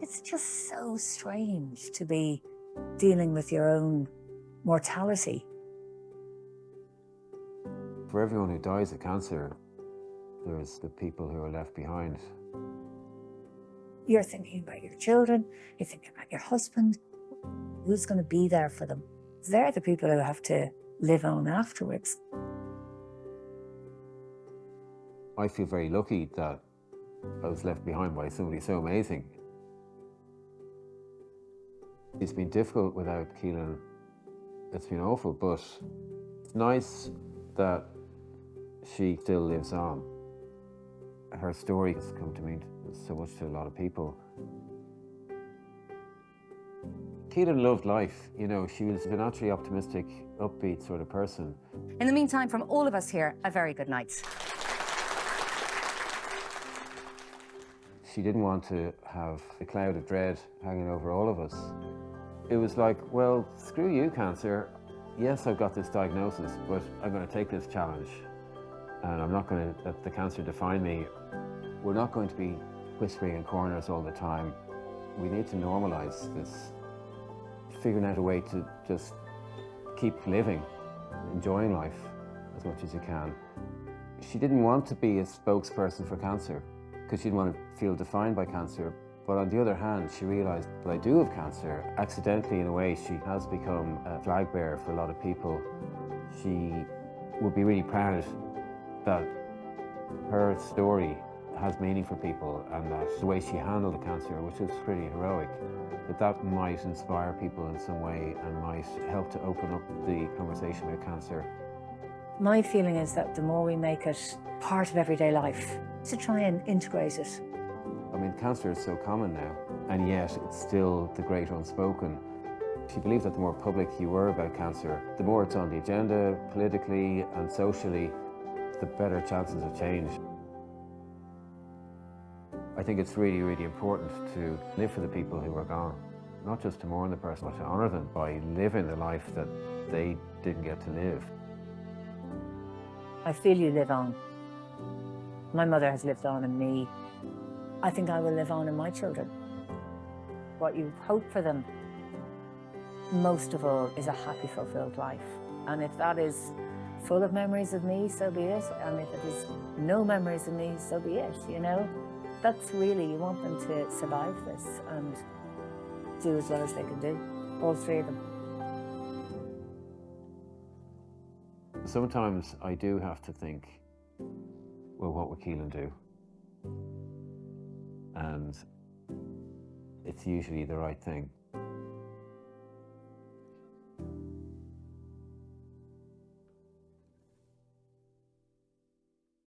It's just so strange to be dealing with your own mortality. For everyone who dies of cancer, there's the people who are left behind. You're thinking about your children, you're thinking about your husband. Who's going to be there for them? They're the people who have to live on afterwards. I feel very lucky that I was left behind by somebody so amazing. It's been difficult without Keelin. It's been awful, but it's nice that she still lives on. Her story has come to mean so much to a lot of people. Keelin loved life. You know, she was a naturally optimistic, upbeat sort of person. In the meantime, from all of us here, a very good night. She didn't want to have a cloud of dread hanging over all of us. It was like, well, screw you, cancer. Yes, I've got this diagnosis, but I'm going to take this challenge. And I'm not going to let the cancer define me. We're not going to be whispering in corners all the time. We need to normalize this, figuring out a way to just keep living, enjoying life as much as you can. She didn't want to be a spokesperson for cancer because she didn't want to feel defined by cancer. But on the other hand, she realized, but I do have cancer. Accidentally, in a way, she has become a flag bearer for a lot of people. She would be really proud that her story has meaning for people, and that the way she handled the cancer, which was pretty heroic, that might inspire people in some way and might help to open up the conversation about cancer. My feeling is that the more we make it part of everyday life, to try and integrate it. I mean, cancer is so common now, and yet it's still the great unspoken. She believed that the more public you were about cancer, the more it's on the agenda, politically and socially, the better chances of change. I think it's really, really important to live for the people who are gone. Not just to mourn the person, but to honour them by living the life that they didn't get to live. I feel you live on. My mother has lived on in me. I think I will live on in my children. What you hope for them, most of all, is a happy, fulfilled life. And if that is full of memories of me, so be it. And if it is no memories of me, so be it, you know? That's really, you want them to survive this and do as well as they can do, all three of them. Sometimes I do have to think, well, what would Keelin do? And it's usually the right thing.